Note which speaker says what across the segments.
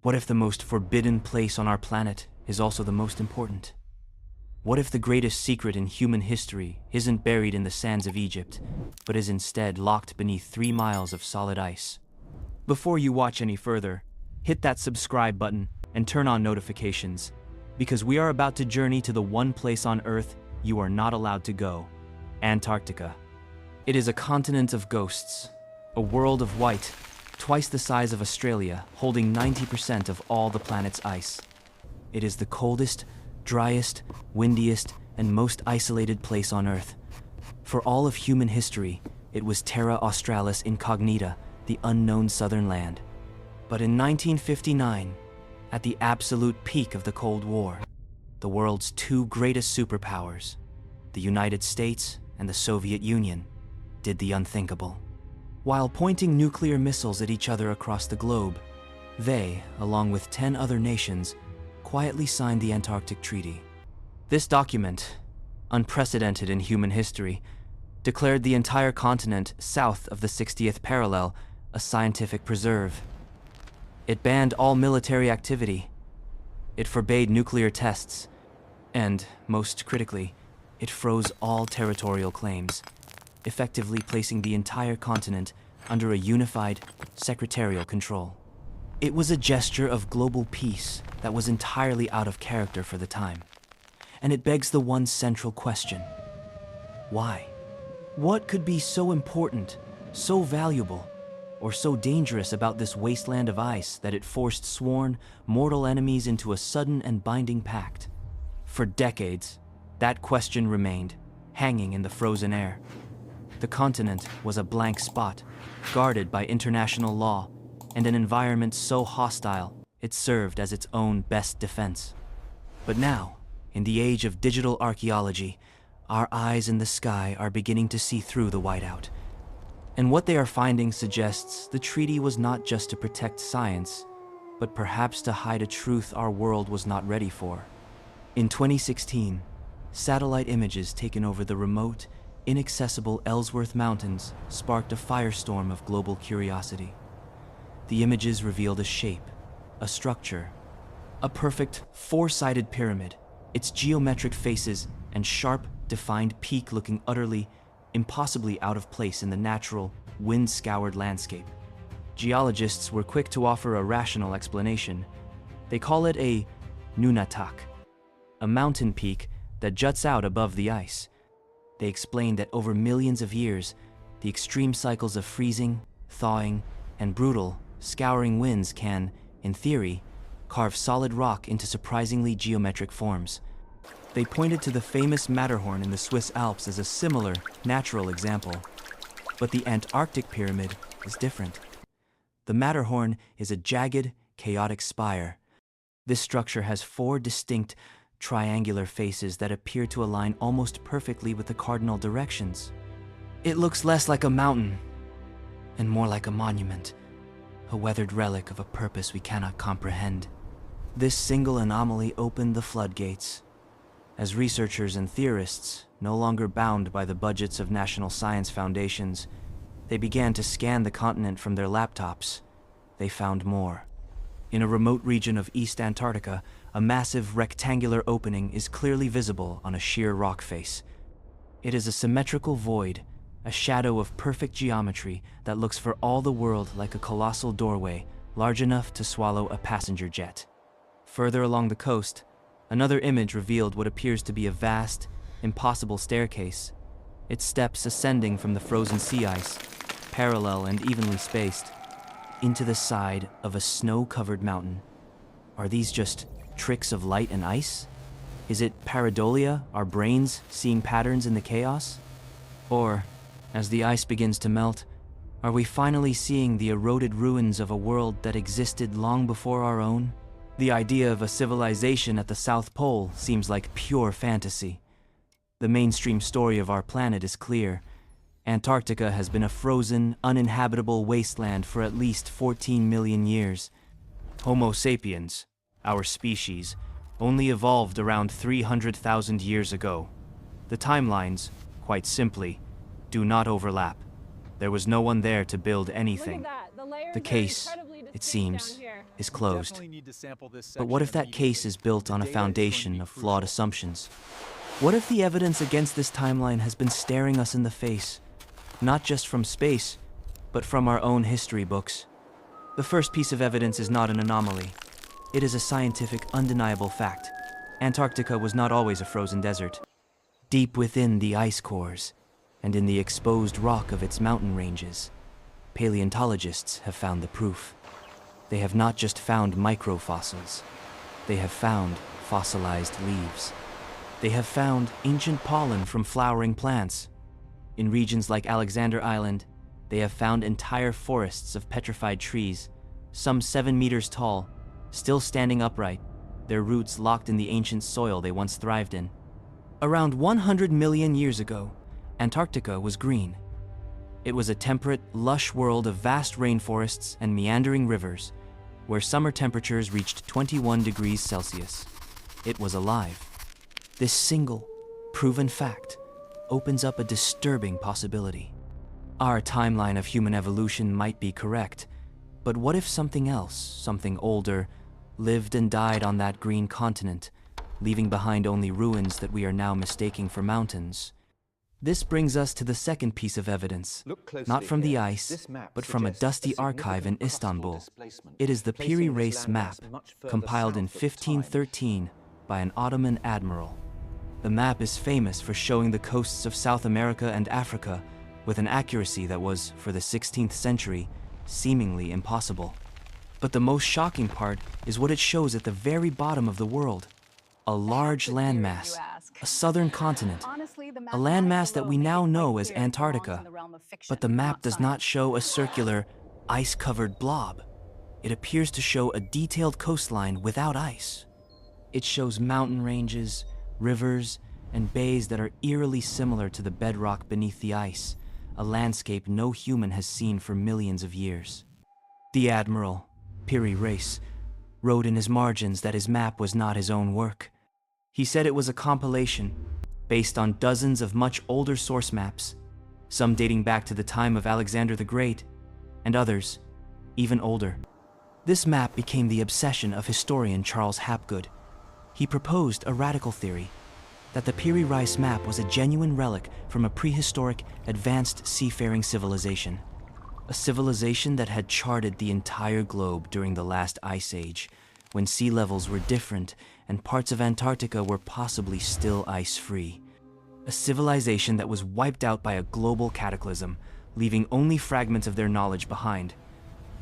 Speaker 1: What if the most forbidden place on our planet is also the most important? What if the greatest secret in human history isn't buried in the sands of Egypt, but is instead locked beneath 3 miles of solid ice? Before you watch any further, hit that subscribe button and turn on notifications, because we are about to journey to the one place on Earth you are not allowed to go: Antarctica. It is a continent of ghosts, a world of white, twice the size of Australia, holding 90% of all the planet's ice. It is the coldest, driest, windiest, and most isolated place on Earth. For all of human history, it was Terra Australis Incognita, the unknown southern land. But in 1959, at the absolute peak of the Cold War, the world's two greatest superpowers, the United States and the Soviet Union, did the unthinkable. While pointing nuclear missiles at each other across the globe, they, along with 10 other nations, quietly signed the Antarctic Treaty. This document, unprecedented in human history, declared the entire continent south of the 60th parallel a scientific preserve. It banned all military activity. It forbade nuclear tests. And, most critically, it froze all territorial claims, effectively placing the entire continent under a unified, secretarial control. It was a gesture of global peace that was entirely out of character for the time. And it begs the one central question: why? What could be so important, so valuable, or so dangerous about this wasteland of ice that it forced sworn, mortal enemies into a sudden and binding pact? For decades, that question remained, hanging in the frozen air. The continent was a blank spot, guarded by international law, and an environment so hostile it served as its own best defense. But now, in the age of digital archaeology, our eyes in the sky are beginning to see through the whiteout. And what they are finding suggests the treaty was not just to protect science, but perhaps to hide a truth our world was not ready for. In 2016, satellite images taken over the remote, inaccessible Ellsworth Mountains sparked a firestorm of global curiosity. The images revealed a shape, a structure, a perfect four-sided pyramid, its geometric faces and sharp, defined peak looking utterly, impossibly out of place in the natural, wind-scoured landscape. Geologists were quick to offer a rational explanation. They call it a nunatak, a mountain peak that juts out above the ice. They explained that over millions of years, the extreme cycles of freezing, thawing, and brutal, scouring winds can, in theory, carve solid rock into surprisingly geometric forms. They pointed to the famous Matterhorn in the Swiss Alps as a similar, natural example. But the Antarctic pyramid is different. The Matterhorn is a jagged, chaotic spire. This structure has 4 distinct, triangular faces that appear to align almost perfectly with the cardinal directions. It looks less like a mountain and more like a monument, a weathered relic of a purpose we cannot comprehend. This single anomaly opened the floodgates. As researchers and theorists, no longer bound by the budgets of national science foundations, they began to scan the continent from their laptops, they found more. In a remote region of East Antarctica, a massive rectangular opening is clearly visible on a sheer rock face. It is a symmetrical void, a shadow of perfect geometry that looks for all the world like a colossal doorway, large enough to swallow a passenger jet. Further along the coast, another image revealed what appears to be a vast, impossible staircase, its steps ascending from the frozen sea ice, parallel and evenly spaced, into the side of a snow-covered mountain. Are these just tricks of light and ice? Is it pareidolia, our brains seeing patterns in the chaos? Or, as the ice begins to melt, are we finally seeing the eroded ruins of a world that existed long before our own? The idea of a civilization at the South Pole seems like pure fantasy. The mainstream story of our planet is clear. Antarctica has been a frozen, uninhabitable wasteland for at least 14 million years. Homo sapiens, our species, only evolved around 300,000 years ago. The timelines, quite simply, do not overlap. There was no one there to build anything. The case, it seems, is closed. But what if that case is built on a foundation of flawed assumptions? What if the evidence against this timeline has been staring us in the face, not just from space, but from our own history books? The first piece of evidence is not an anomaly. It is a scientific, undeniable fact. Antarctica was not always a frozen desert. Deep within the ice cores, and in the exposed rock of its mountain ranges, paleontologists have found the proof. They have not just found microfossils. They have found fossilized leaves. They have found ancient pollen from flowering plants. In regions like Alexander Island, they have found entire forests of petrified trees, some 7 meters tall, still standing upright, their roots locked in the ancient soil they once thrived in. Around 100 million years ago, Antarctica was green. It was a temperate, lush world of vast rainforests and meandering rivers, where summer temperatures reached 21 degrees Celsius. It was alive. This single, proven fact opens up a disturbing possibility. Our timeline of human evolution might be correct, but what if something else, something older, lived and died on that green continent, leaving behind only ruins that we are now mistaking for mountains? This brings us to the second piece of evidence, not from the ice, but from a dusty archive in Istanbul. It is the Piri Reis map, compiled in 1513 by an Ottoman admiral. The map is famous for showing the coasts of South America and Africa with an accuracy that was, for the 16th century, seemingly impossible. But the most shocking part is what it shows at the very bottom of the world. A large landmass, a southern continent, a landmass that we now know as Antarctica. But the map does not show a circular, ice-covered blob. It appears to show a detailed coastline without ice. It shows mountain ranges, rivers, and bays that are eerily similar to the bedrock beneath the ice, a landscape no human has seen for millions of years. The Admiral, Piri Reis, wrote in his margins that his map was not his own work. He said it was a compilation based on dozens of much older source maps, some dating back to the time of Alexander the Great, and others even older. This map became the obsession of historian Charles Hapgood. He proposed a radical theory that the Piri Reis map was a genuine relic from a prehistoric, advanced seafaring civilization. A civilization that had charted the entire globe during the last ice age, when sea levels were different and parts of Antarctica were possibly still ice-free. A civilization that was wiped out by a global cataclysm, leaving only fragments of their knowledge behind.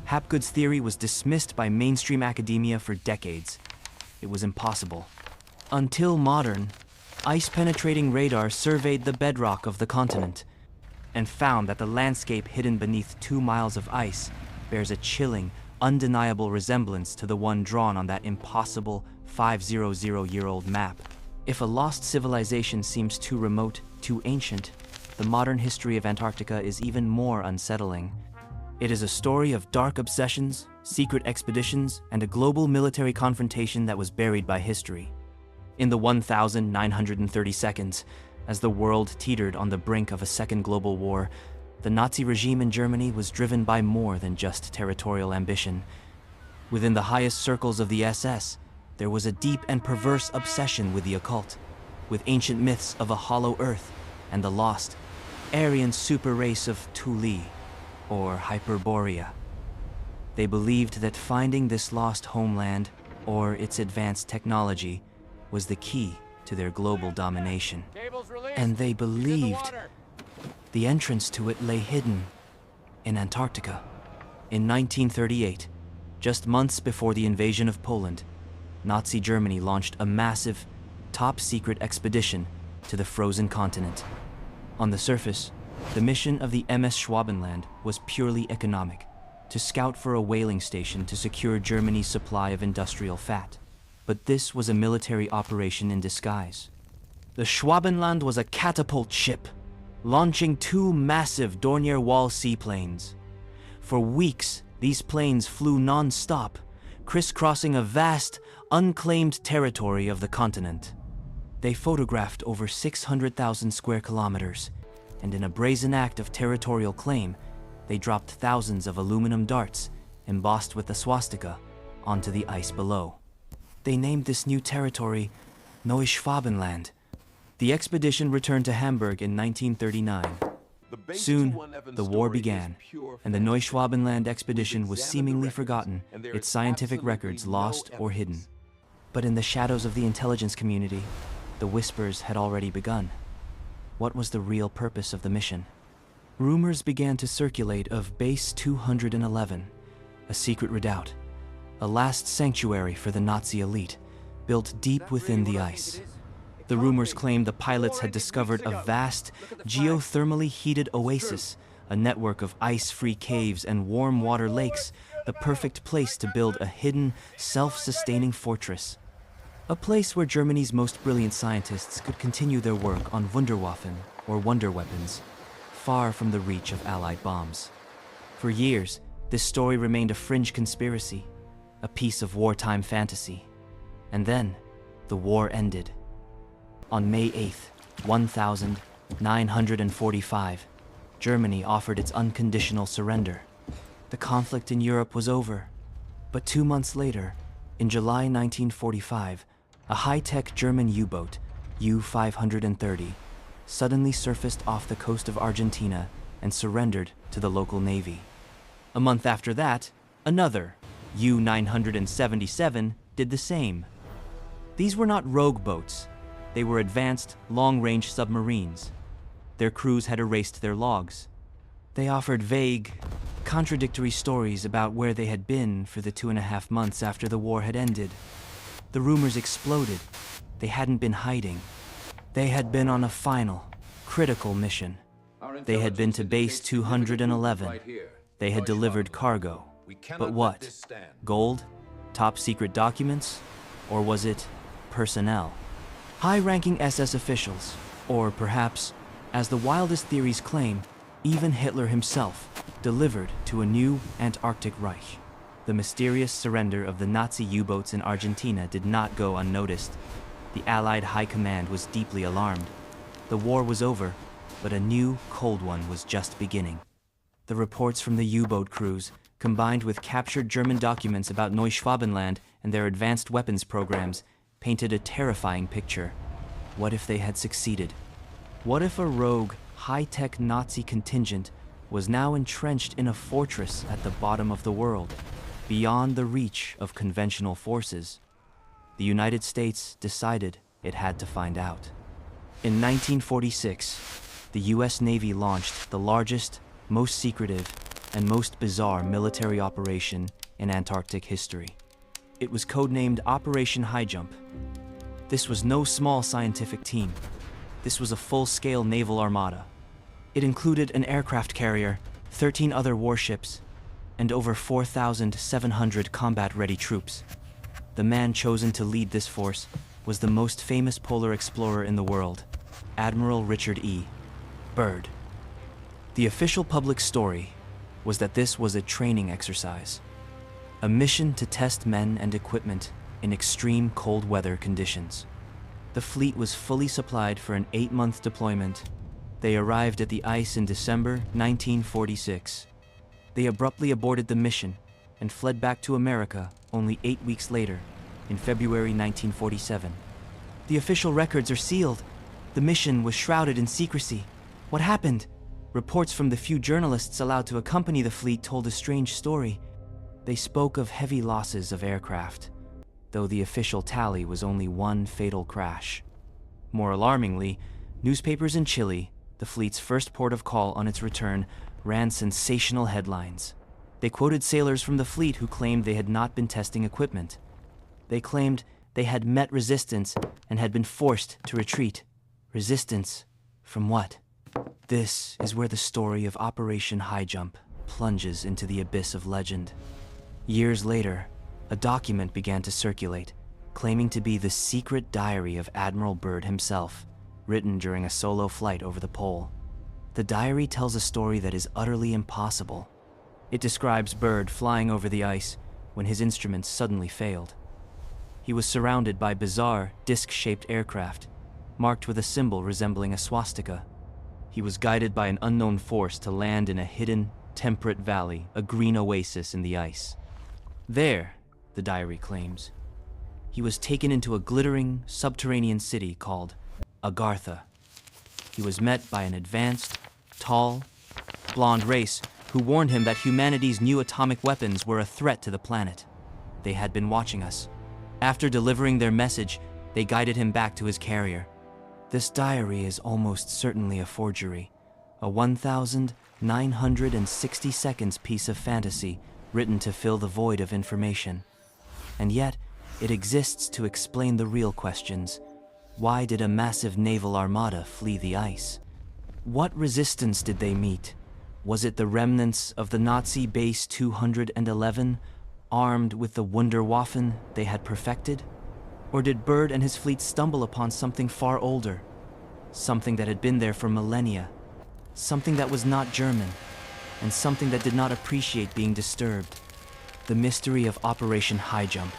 Speaker 1: Hapgood's theory was dismissed by mainstream academia for decades. It was impossible. Until modern, ice-penetrating radar surveyed the bedrock of the continent and found that the landscape hidden beneath 2 miles of ice bears a chilling, undeniable resemblance to the one drawn on that impossible 500-year-old map. If a lost civilization seems too remote, too ancient, the modern history of Antarctica is even more unsettling. It is a story of dark obsessions, secret expeditions, and a global military confrontation that was buried by history. In the 1930 seconds, as the world teetered on the brink of a second global war, the Nazi regime in Germany was driven by more than just territorial ambition. Within the highest circles of the SS, there was a deep and perverse obsession with the occult, with ancient myths of a hollow earth and the lost, Aryan super race of Thule, or Hyperborea. They believed that finding this lost homeland, or its advanced technology, was the key to their global domination. And they believed the entrance to it lay hidden in Antarctica. In 1938, just months before the invasion of Poland, Nazi Germany launched a massive, top-secret expedition to the frozen continent. On the surface, the mission of the Neuschwabenland was purely economic, to scout for a whaling station to secure Germany's supply of industrial fat. But this was a military operation in disguise. The Schwabenland was a catapult ship, launching 2 massive Dornier Wall seaplanes. For weeks, these planes flew non-stop, crisscrossing a vast, unclaimed territory of the continent. They photographed over 600,000 square kilometers, and in a brazen act of territorial claim, they dropped thousands of aluminum darts, embossed with the swastika, onto the ice below. They named this new territory Neuschwabenland. The expedition returned to Hamburg in 1939. Soon, the war began, and the Neuschwabenland expedition was seemingly forgotten, its scientific records lost or hidden. But in the shadows of the intelligence community, the whispers had already begun. What was the real purpose of the mission? Rumors began to circulate of Base 211, a secret redoubt, a last sanctuary for the Nazi elite, built deep within the ice. The rumors claimed the pilots had discovered a vast, geothermally heated oasis, a network of ice-free caves and warm water lakes, the perfect place to build a hidden, self-sustaining fortress. A place where Germany's most brilliant scientists could continue their work on Wunderwaffen, or wonder weapons, far from the reach of Allied bombs. For years, this story remained a fringe conspiracy, a piece of wartime fantasy. And then, the war ended. On May 8th, 1945, Germany offered its unconditional surrender. The conflict in Europe was over. But 2 months later, in July 1945, a high-tech German U-boat, U-530, suddenly surfaced off the coast of Argentina and surrendered to the local navy. A month after that, another, U-977, did the same. These were not rogue boats. They were advanced, long-range submarines. Their crews had erased their logs. They offered vague, contradictory stories about where they had been for the 2.5 months after the war had ended. The rumors exploded. They hadn't been hiding. They had been on a final, critical mission. They had been to Base 211. They had delivered cargo. But what? Gold? Top secret documents? Or was it personnel? High-ranking SS officials, or perhaps, as the wildest theories claim, even Hitler himself, delivered to a new Antarctic Reich. The mysterious surrender of the Nazi U-boats in Argentina did not go unnoticed. The Allied High Command was deeply alarmed. The war was over, but a new, cold one was just beginning. The reports from the U-boat crews, combined with captured German documents about Neuschwabenland and their advanced weapons programs, painted a terrifying picture. What if they had succeeded? What if a rogue, high-tech Nazi contingent was now entrenched in a fortress at the bottom of the world, beyond the reach of conventional forces? The United States decided it had to find out. In 1946, the US Navy launched the largest, most secretive, and most bizarre military operation in Antarctic history. It was codenamed Operation Highjump. This was no small scientific team. This was a full-scale naval armada. It included an aircraft carrier, 13 other warships, and over 4,700 combat-ready troops. The man chosen to lead this force was the most famous polar explorer in the world, Admiral Richard E. Byrd. The official public story was that this was a training exercise, a mission to test men and equipment in extreme cold weather conditions. The fleet was fully supplied for an 8-month deployment. They arrived at the ice in December 1946. They abruptly aborted the mission and fled back to America only 8 weeks later, in February 1947. The official records are sealed. The mission was shrouded in secrecy. What happened? Reports from the few journalists allowed to accompany the fleet told a strange story. They spoke of heavy losses of aircraft, though the official tally was only one fatal crash. More alarmingly, newspapers in Chile, the fleet's first port of call on its return, ran sensational headlines. They quoted sailors from the fleet who claimed they had not been testing equipment. They claimed they had met resistance and had been forced to retreat. Resistance from what? This is where the story of Operation Highjump plunges into the abyss of legend. Years later, a document began to circulate, claiming to be the secret diary of Admiral Byrd himself, written during a solo flight over the pole. The diary tells a story that is utterly impossible. It describes Byrd flying over the ice when his instruments suddenly failed. He was surrounded by bizarre, disc-shaped aircraft, marked with a symbol resembling a swastika. He was guided by an unknown force to land in a hidden, temperate valley, a green oasis in the ice. There, the diary claims. He was taken into a glittering, subterranean city called Agartha. He was met by an advanced, tall, blonde race who warned him that humanity's new atomic weapons were a threat to the planet. They had been watching us. After delivering their message, they guided him back to his carrier. This diary is almost certainly a forgery, a 1,960 seconds piece of fantasy written to fill the void of information. And yet, it exists to explain the real questions. Why did a massive naval armada flee the ice? What resistance did they meet? Was it the remnants of the Nazi Base 211, armed with the Wunderwaffen they had perfected? Or did Byrd and his fleet stumble upon something far older? Something that had been there for millennia. Something that was not German, and something that did not appreciate being disturbed. The mystery of Operation Highjump,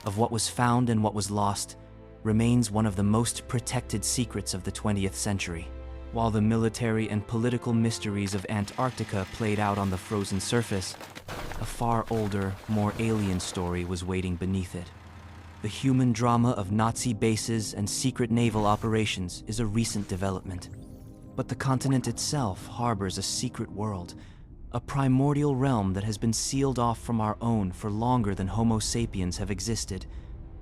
Speaker 1: of what was found and what was lost, remains one of the most protected secrets of the 20th century. While the military and political mysteries of Antarctica played out on the frozen surface, a far older, more alien story was waiting beneath it. The human drama of Nazi bases and secret naval operations is a recent development. But the continent itself harbors a secret world, a primordial realm that has been sealed off from our own for longer than Homo sapiens have existed.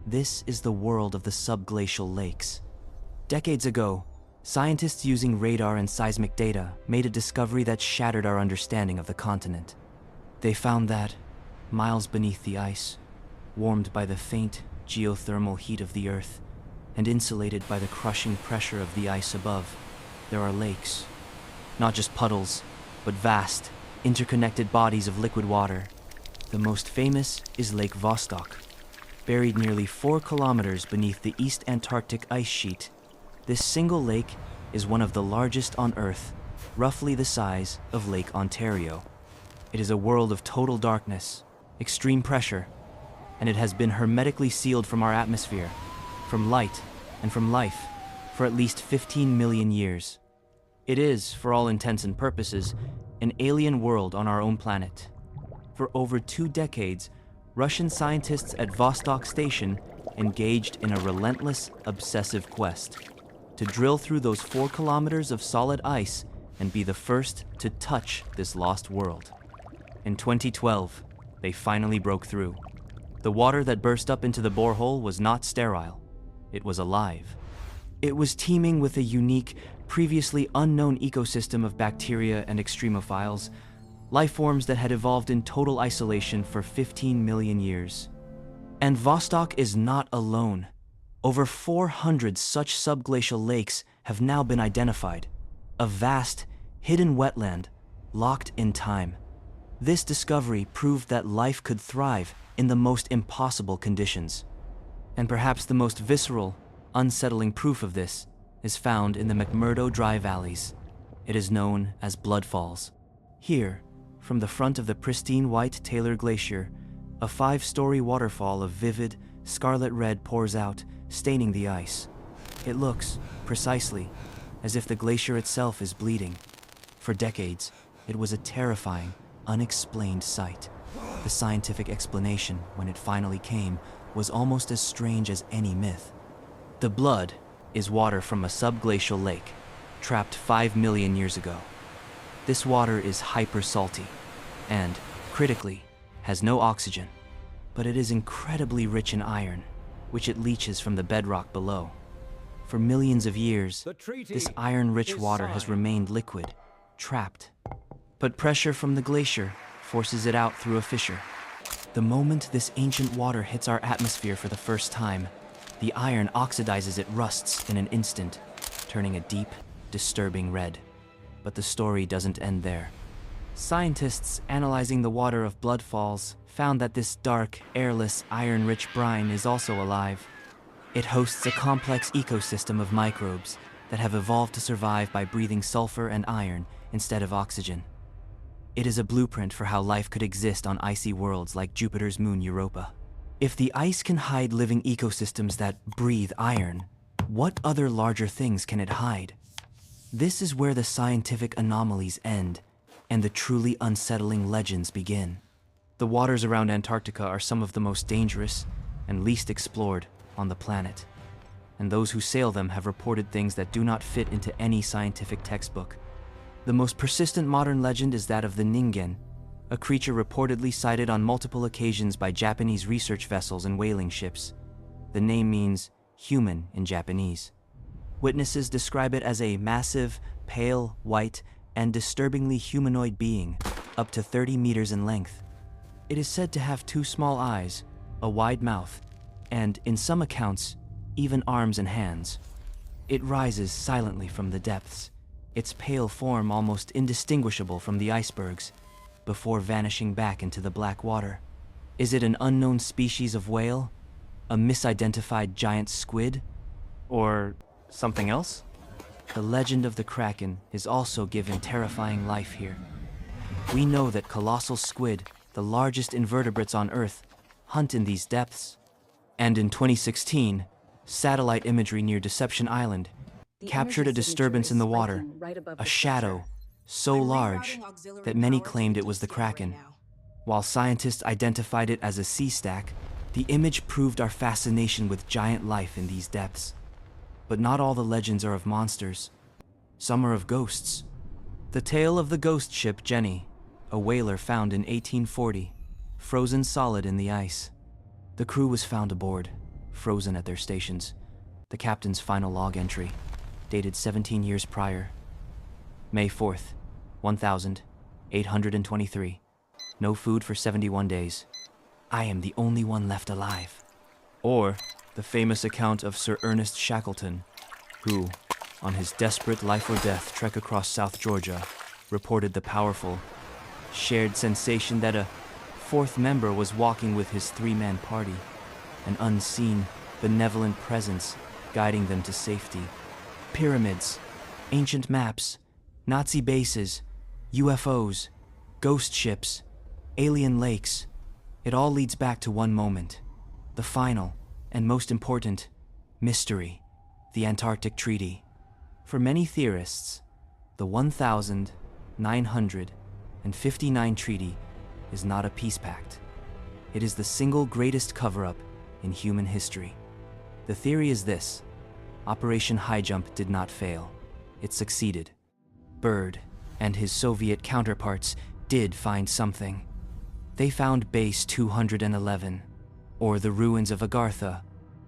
Speaker 1: This is the world of the subglacial lakes. Decades ago, scientists using radar and seismic data made a discovery that shattered our understanding of the continent. They found that, miles beneath the ice, warmed by the faint geothermal heat of the Earth, and insulated by the crushing pressure of the ice above, there are lakes. Not just puddles, but vast, interconnected bodies of liquid water. The most famous is Lake Vostok, buried nearly 4 kilometers beneath the East Antarctic ice sheet. This single lake is one of the largest on Earth, roughly the size of Lake Ontario. It is a world of total darkness, extreme pressure, and it has been hermetically sealed from our atmosphere, from light, and from life, for at least 15 million years. It is, for all intents and purposes, an alien world on our own planet. For over 2 decades, Russian scientists at Vostok Station engaged in a relentless, obsessive quest to drill through those 4 kilometers of solid ice and be the first to touch this lost world. In 2012, they finally broke through. The water that burst up into the borehole was not sterile. It was alive. It was teeming with a unique, previously unknown ecosystem of bacteria and extremophiles, life forms that had evolved in total isolation for 15 million years. And Vostok is not alone. Over 400 such subglacial lakes have now been identified. A vast, hidden wetland, locked in time. This discovery proved that life could thrive in the most impossible conditions. And perhaps the most visceral, unsettling proof of this is found in the McMurdo Dry Valleys. It is known as Blood Falls. Here, from the front of the pristine white Taylor Glacier, a 5-story waterfall of vivid, scarlet red pours out, staining the ice. It looks, precisely, as if the glacier itself is bleeding. For decades, it was a terrifying, unexplained sight. The scientific explanation, when it finally came, was almost as strange as any myth. The blood is water from a subglacial lake, trapped 5 million years ago. This water is hyper-salty and, critically, has no oxygen, but it is incredibly rich in iron, which it leaches from the bedrock below. For millions of years, this iron-rich water has remained liquid, trapped. But pressure from the glacier forces it out through a fissure. The moment this ancient water hits our atmosphere for the first time, the iron oxidizes, it rusts in an instant, turning a deep, disturbing red. But the story doesn't end there. Scientists analyzing the water of Blood Falls found that this dark, airless, iron-rich brine is also alive. It hosts a complex ecosystem of microbes that have evolved to survive by breathing sulfur and iron instead of oxygen. It is a blueprint for how life could exist on icy worlds like Jupiter's moon Europa. If the ice can hide living ecosystems that breathe iron, what other larger things can it hide? This is where the scientific anomalies end and the truly unsettling legends begin. The waters around Antarctica are some of the most dangerous and least explored on the planet, and those who sail them have reported things that do not fit into any scientific textbook. The most persistent modern legend is that of the Ningen, a creature reportedly sighted on multiple occasions by Japanese research vessels and whaling ships. The name means human in Japanese. Witnesses describe it as a massive, pale, white, and disturbingly humanoid being, up to 30 meters in length. It is said to have 2 small eyes, a wide mouth, and, in some accounts, even arms and hands. It rises silently from the depths, its pale form almost indistinguishable from the icebergs, before vanishing back into the black water. Is it an unknown species of whale? A misidentified giant squid? Or something else? The legend of the Kraken is also given terrifying life here. We know that colossal squid, the largest invertebrates on Earth, hunt in these depths. And in 2016, satellite imagery near Deception Island captured a disturbance in the water, a shadow so large that many claimed it was the Kraken. While scientists identified it as a sea stack, the image proved our fascination with giant life in these depths. But not all the legends are of monsters. Some are of ghosts. The tale of the ghost ship Jenny, a whaler found in 1840, frozen solid in the ice. The crew was found aboard, frozen at their stations. The captain's final log entry, dated 17 years prior. May 4th, 1823. No food for 71 days. I am the only one left alive. Or the famous account of Sir Ernest Shackleton, who, on his desperate life or death trek across South Georgia, reported the powerful, shared sensation that a 4th member was walking with his 3-man party, an unseen, benevolent presence guiding them to safety. Pyramids, ancient maps, Nazi bases, UFOs, ghost ships, alien lakes. It all leads back to one moment, the final, and most important, mystery, the Antarctic Treaty. For many theorists, the 1959 treaty is not a peace pact. It is the single greatest cover-up in human history. The theory is this: Operation Highjump did not fail. It succeeded. Byrd and his Soviet counterparts did find something. They found Base 211, or the ruins of Agartha,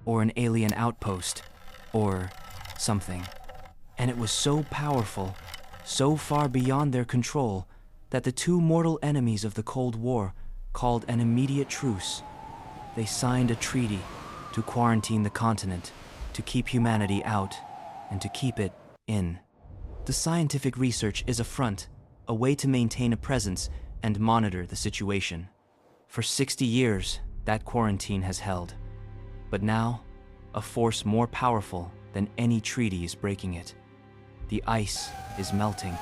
Speaker 1: or an alien outpost, or something. And it was so powerful, so far beyond their control, that the 2 mortal enemies of the Cold War called an immediate truce. They signed a treaty to quarantine the continent, to keep humanity out, and to keep it in. The scientific research is a front, a way to maintain a presence and monitor the situation. For 60 years, that quarantine has held. But now, a force more powerful than any treaty is breaking it. The ice is melting.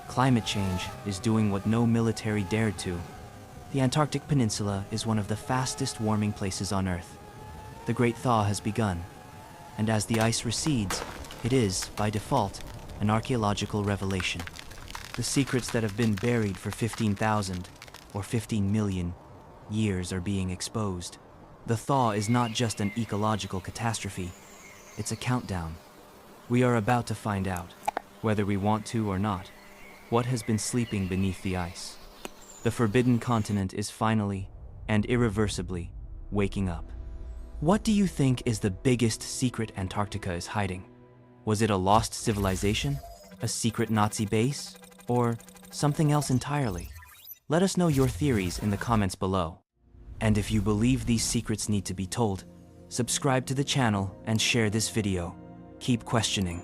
Speaker 1: Climate change is doing what no military dared to. The Antarctic Peninsula is one of the fastest warming places on Earth. The Great Thaw has begun, and as the ice recedes, it is, by default, an archaeological revelation. The secrets that have been buried for 15,000 or 15 million years are being exposed. The thaw is not just an ecological catastrophe, it's a countdown. We are about to find out, whether we want to or not, what has been sleeping beneath the ice. The forbidden continent is finally and irreversibly waking up. What do you think is the biggest secret Antarctica is hiding? Was it a lost civilization, a secret Nazi base, or something else entirely? Let us know your theories in the comments below. And if you believe these secrets need to be told, subscribe to the channel and share this video. Keep questioning.